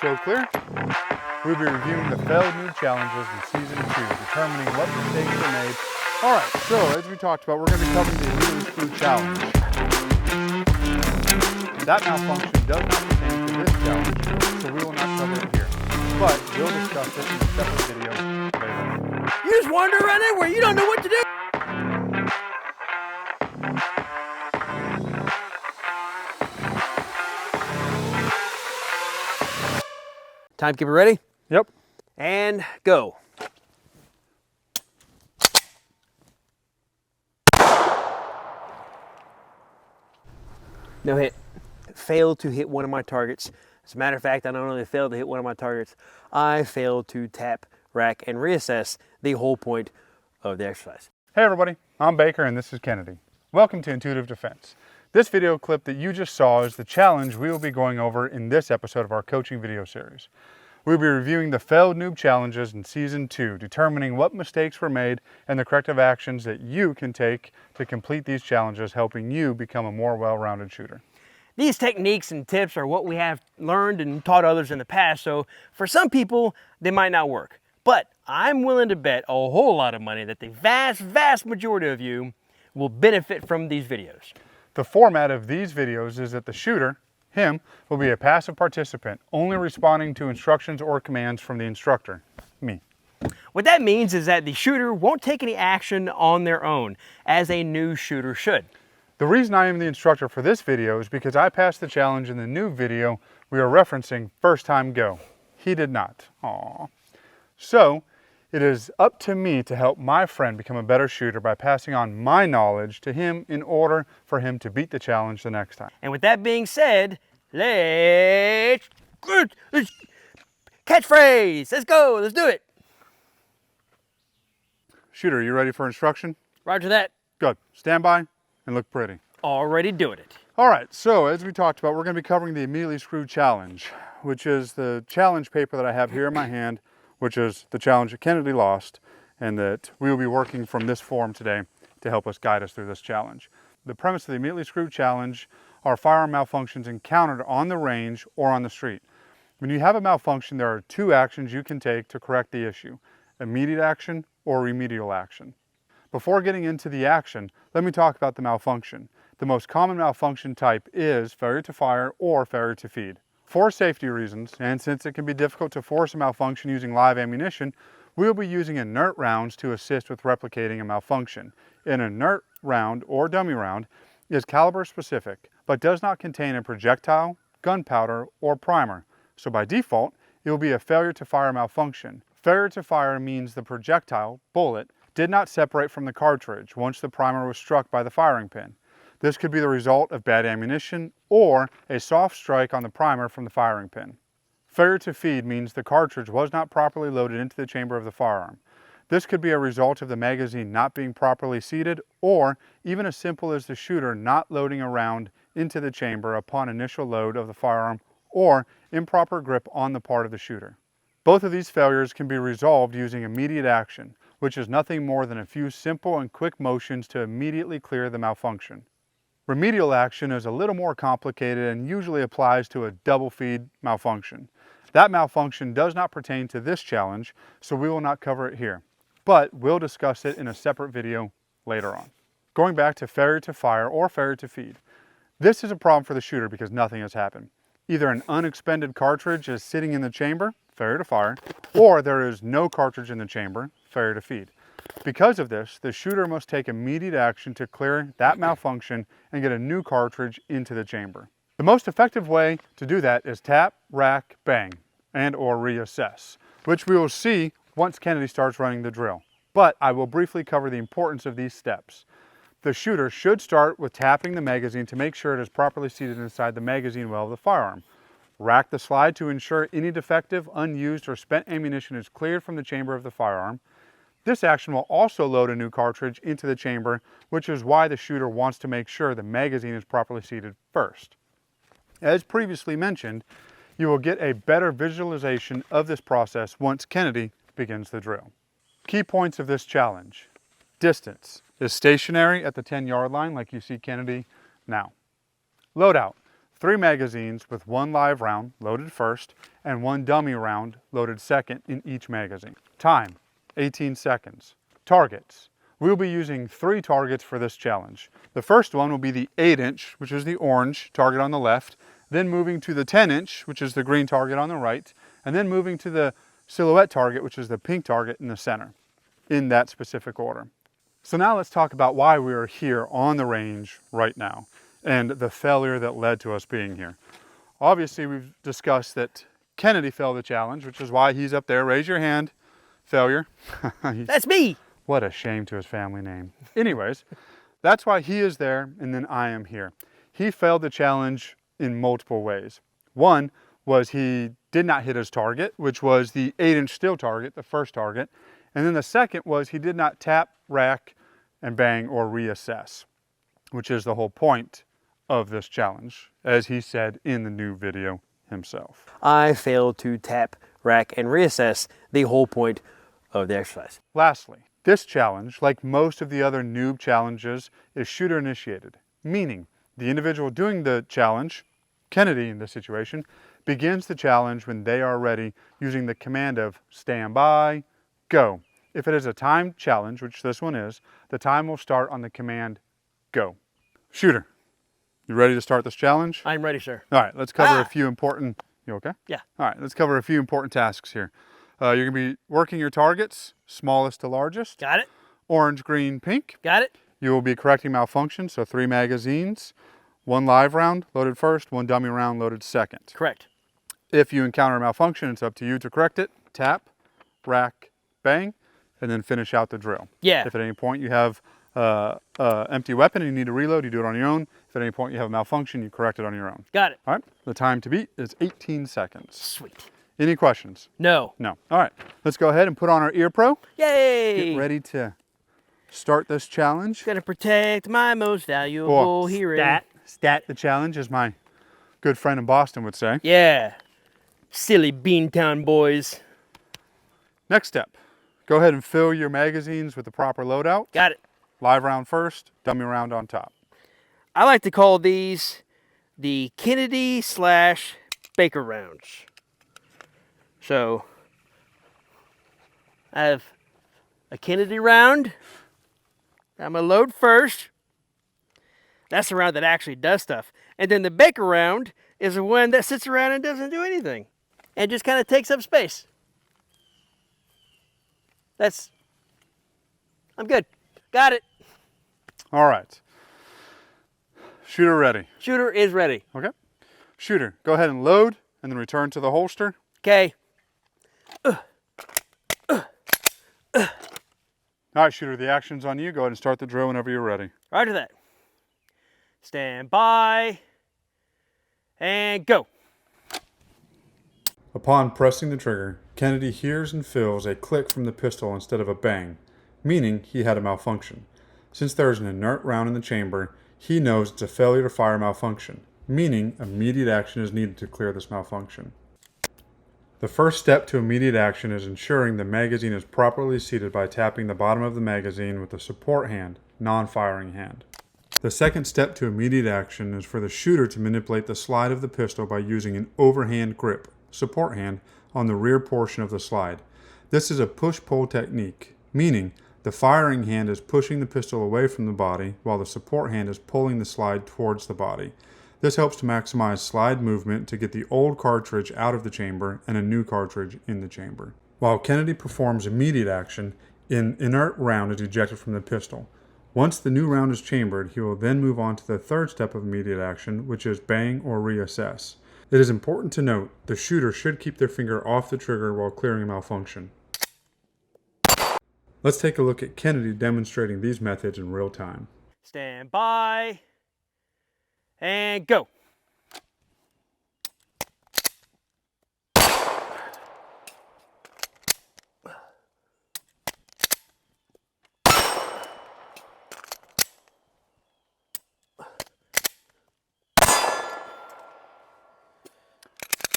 show clear. We'll be reviewing the failed noob challenges in Season 2, determining what mistakes were made. Alright, so as we talked about, we're going to be covering the Immediately Screwed challenge. That malfunction does not pertain to this challenge, so we will not cover it here. But we'll discuss it in a separate video later. You just wander around everywhere, you don't know what to do! Timekeeper ready? Yep. And go. No hit. Failed to hit one of my targets. As a matter of fact, I not only failed to hit one of my targets, I failed to tap, rack, and reassess the whole point of the exercise. Hey everybody, I'm Baker and this is Kennedy. Welcome to Intuitive Defense. This video clip that you just saw is the challenge we will be going over in this episode of our coaching video series. We'll be reviewing the failed noob challenges in Season 2, determining what mistakes were made and the corrective actions that you can take to complete these challenges, helping you become a more well-rounded shooter. These techniques and tips are what we have learned and taught others in the past, so for some people, they might not work. But I'm willing to bet a whole lot of money that the vast majority of you will benefit from these videos. The format of these videos is that the shooter, him, will be a passive participant, only responding to instructions or commands from the instructor, me. What that means is that the shooter won't take any action on their own, as a new shooter should. The reason I am the instructor for this video is because I passed the challenge in the new video we are referencing, First Time Go. He did not. Aww. So, it is up to me to help my friend become a better shooter by passing on my knowledge to him in order for him to beat the challenge the next time. And with that being said, let's catchphrase. Let's go. Let's do it. Shooter, you ready for instruction? Roger that. Good. Stand by and look pretty. Already doing it. All right, so as we talked about, we're going to be covering the Immediately Screwed challenge, which is the challenge paper that I have here in my hand, which is the challenge that Kennedy lost, and that we will be working from this form today to help us guide us through this challenge. The premise of the Immediately Screwed challenge are firearm malfunctions encountered on the range or on the street. When you have a malfunction, there are two actions you can take to correct the issue: immediate action or remedial action. Before getting into the action, let me talk about the malfunction. The most common malfunction type is failure to fire or failure to feed. For safety reasons, and since it can be difficult to force a malfunction using live ammunition, we will be using inert rounds to assist with replicating a malfunction. An inert round or dummy round is caliber specific, but does not contain a projectile, gunpowder, or primer. So by default, it will be a failure to fire malfunction. Failure to fire means the projectile, bullet, did not separate from the cartridge once the primer was struck by the firing pin. This could be the result of bad ammunition or a soft strike on the primer from the firing pin. Failure to feed means the cartridge was not properly loaded into the chamber of the firearm. This could be a result of the magazine not being properly seated, or even as simple as the shooter not loading a round into the chamber upon initial load of the firearm, or improper grip on the part of the shooter. Both of these failures can be resolved using immediate action, which is nothing more than a few simple and quick motions to immediately clear the malfunction. Remedial action is a little more complicated and usually applies to a double feed malfunction. That malfunction does not pertain to this challenge, so we will not cover it here, but we'll discuss it in a separate video later on. Going back to failure to fire or failure to feed. This is a problem for the shooter because nothing has happened. Either an unexpended cartridge is sitting in the chamber, failure to fire, or there is no cartridge in the chamber, failure to feed. Because of this, the shooter must take immediate action to clear that malfunction and get a new cartridge into the chamber. The most effective way to do that is tap, rack, bang, and or reassess, which we will see once Kennedy starts running the drill. But I will briefly cover the importance of these steps. The shooter should start with tapping the magazine to make sure it is properly seated inside the magazine well of the firearm. Rack the slide to ensure any defective, unused, or spent ammunition is cleared from the chamber of the firearm. This action will also load a new cartridge into the chamber, which is why the shooter wants to make sure the magazine is properly seated first. As previously mentioned, you will get a better visualization of this process once Kennedy begins the drill. Key points of this challenge. Distance is stationary at the 10-yard line like you see Kennedy now. Loadout. 3 magazines with 1 live round loaded first and 1 dummy round loaded second in each magazine. Time, 18 seconds. Targets. We will be using 3 targets for this challenge. The first one will be the 8-inch, which is the orange target on the left, then moving to the 10-inch, which is the green target on the right, and then moving to the silhouette target, which is the pink target in the center, in that specific order. So now let's talk about why we are here on the range right now and the failure that led to us being here. Obviously, we've discussed that Kennedy failed the challenge, which is why he's up there. Raise your hand. Failure. That's me. What a shame to his family name. Anyways, that's why he is there and then I am here. He failed the challenge in multiple ways. One was he did not hit his target, which was the 8-inch steel target, the first target. And then the second was he did not tap, rack, and bang or reassess, which is the whole point of this challenge, as he said in the new video himself. I failed to tap, rack, and reassess, the whole point of the exercise. Lastly, this challenge, like most of the other noob challenges, is shooter initiated, meaning the individual doing the challenge, Kennedy in this situation, begins the challenge when they are ready using the command of stand by, go. If it is a timed challenge, which this one is, the time will start on the command go. Shooter, you ready to start this challenge? I'm ready, sir. All right, let's cover a few important, you okay? Yeah. All right, let's cover a few important tasks here. You're gonna be working your targets, smallest to largest. Got it. Orange, green, pink. Got it. You will be correcting malfunction, so 3 magazines, 1 live round loaded first, 1 dummy round loaded second. Correct. If you encounter a malfunction, it's up to you to correct it. Tap, rack, bang, and then finish out the drill. Yeah. If at any point you have empty weapon and you need to reload, you do it on your own. If at any point you have a malfunction, you correct it on your own. Got it. All right, the time to beat is 18 seconds. Sweet. Any questions? No. No. All right, let's go ahead and put on our ear pro. Yay! Get ready to start this challenge. Gonna protect my most valuable hearing. Stat the challenge, as my good friend in Boston would say. Yeah. Silly Beantown boys. Next step, go ahead and fill your magazines with the proper loadout. Got it. Live round first, dummy round on top. I like to call these the Kennedy/Baker rounds. So, I have a Kennedy round. I'm gonna load first. That's the round that actually does stuff. And then the Baker round is the one that sits around and doesn't do anything. And just kind of takes up space. I'm good. Got it. All right. Shooter ready. Shooter is ready. Okay. Shooter, go ahead and load and then return to the holster. Okay. All right, shooter, the action's on you. Go ahead and start the drill whenever you're ready. Roger that. Stand by. And go. Upon pressing the trigger, Kennedy hears and feels a click from the pistol instead of a bang, meaning he had a malfunction. Since there is an inert round in the chamber, he knows it's a failure to fire malfunction, meaning immediate action is needed to clear this malfunction. The first step to immediate action is ensuring the magazine is properly seated by tapping the bottom of the magazine with the support hand, non-firing hand. The second step to immediate action is for the shooter to manipulate the slide of the pistol by using an overhand grip, support hand, on the rear portion of the slide. This is a push-pull technique, meaning the firing hand is pushing the pistol away from the body while the support hand is pulling the slide towards the body. This helps to maximize slide movement to get the old cartridge out of the chamber and a new cartridge in the chamber. While Kennedy performs immediate action, an inert round is ejected from the pistol. Once the new round is chambered, he will then move on to the third step of immediate action, which is bang or reassess. It is important to note the shooter should keep their finger off the trigger while clearing a malfunction. Let's take a look at Kennedy demonstrating these methods in real time. Stand by. And go.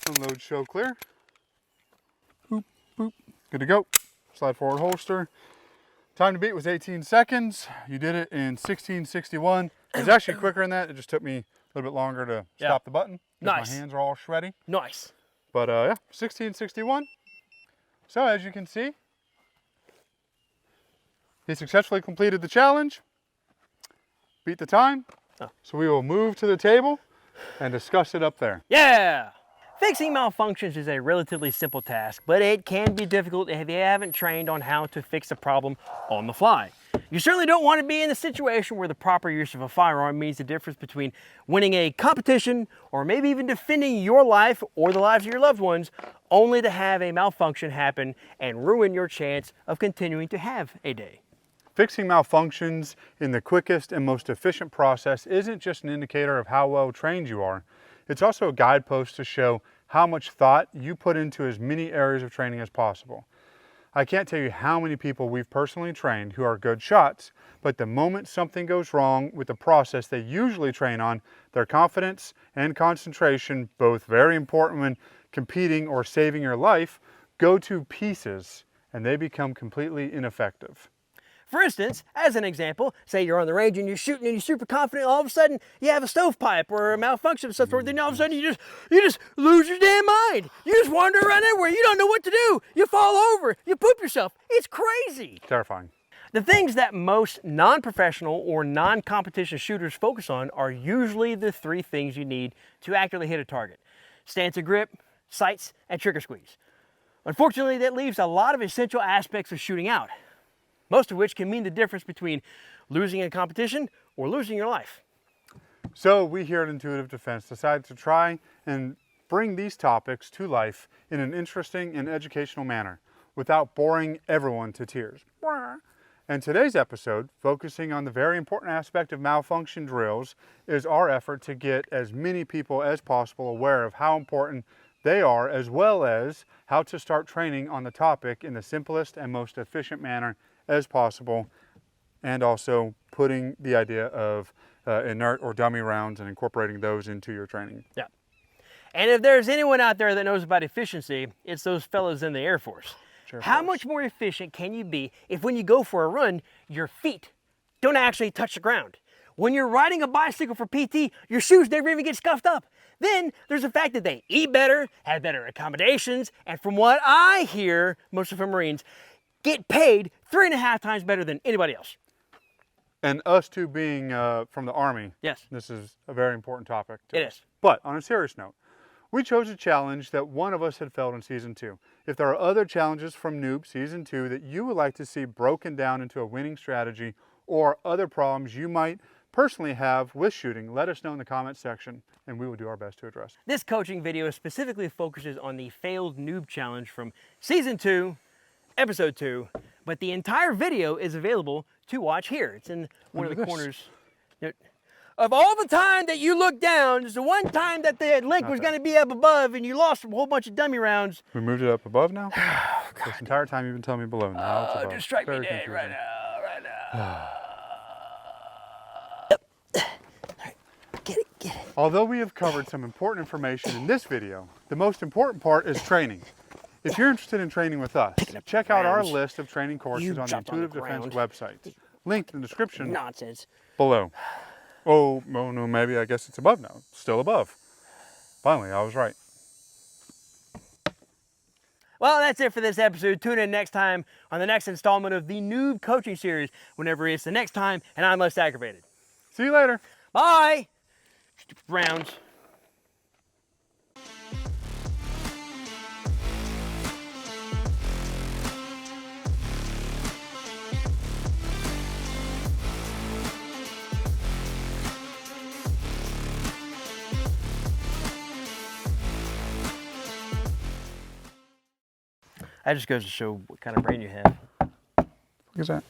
Unload, show clear. Boop, boop. Good to go. Slide forward holster. Time to beat was 18 seconds. You did it in 16:61. It was actually quicker than that. It just took me a little bit longer to Yeah. stop the button. Nice. My hands are all sweaty. Nice. But yeah, 1661. So as you can see, he successfully completed the challenge, beat the time. Oh. So we will move to the table and discuss it up there. Yeah! Fixing malfunctions is a relatively simple task, but it can be difficult if you haven't trained on how to fix a problem on the fly. You certainly don't want to be in a situation where the proper use of a firearm means the difference between winning a competition or maybe even defending your life or the lives of your loved ones, only to have a malfunction happen and ruin your chance of continuing to have a day. Fixing malfunctions in the quickest and most efficient process isn't just an indicator of how well trained you are. It's also a guidepost to show how much thought you put into as many areas of training as possible. I can't tell you how many people we've personally trained who are good shots, but the moment something goes wrong with the process they usually train on, their confidence and concentration, both very important when competing or saving your life, go to pieces and they become completely ineffective. For instance, as an example, say you're on the range and you're shooting and you're super confident, all of a sudden you have a stovepipe or a malfunction of some sort, then all of a sudden you just lose your damn mind. You just wander around everywhere, you don't know what to do. You fall over, you poop yourself. It's crazy. Terrifying. The things that most non-professional or non-competition shooters focus on are usually the three things you need to accurately hit a target: stance of grip, sights, and trigger squeeze. Unfortunately, that leaves a lot of essential aspects of shooting out, most of which can mean the difference between losing a competition or losing your life. So we here at Intuitive Defense decided to try and bring these topics to life in an interesting and educational manner without boring everyone to tears. And today's episode, focusing on the very important aspect of malfunction drills, is our effort to get as many people as possible aware of how important they are, as well as how to start training on the topic in the simplest and most efficient manner as possible, and also putting the idea of inert or dummy rounds and incorporating those into your training. Yeah. And if there's anyone out there that knows about efficiency, it's those fellas in the Air Force. How much more efficient can you be if when you go for a run, your feet don't actually touch the ground? When you're riding a bicycle for PT, your shoes never even get scuffed up. Then there's the fact that they eat better, have better accommodations, and from what I hear, most of our Marines get paid 3.5 times better than anybody else. And us two being from the Army, Yes, this is a very important topic. it is. But on a serious note, we chose a challenge that one of us had failed in Season 2. If there are other challenges from Noob Season 2 that you would like to see broken down into a winning strategy, or other problems you might personally have with shooting, let us know in the comments section and we will do our best to address it. This coaching video specifically focuses on the failed noob challenge from Season 2, Episode 2, but the entire video is available to watch here. It's in one of the corners. Of all the time that you looked down, it's the one time that the link was going to be up above and you lost a whole bunch of dummy rounds. We moved it up above now? This entire time you've been telling me below. Now it's above. Just strike me Very dead confusing. right now. Get it. Although we have covered some important information in this video, the most important part is training. If you're interested in training with us, check out our list of training courses on the Intuitive Defense website, linked in the description Nonsense. below. Oh, no, maybe I guess it's above now. It's still above. Finally, I was right. Well, that's it for this episode. Tune in next time on the next installment of the Noob Coaching Series, whenever it's the next time and I'm less aggravated. See you later. Bye! Stupid rounds. That just goes to show what kind of brain you have. What is that?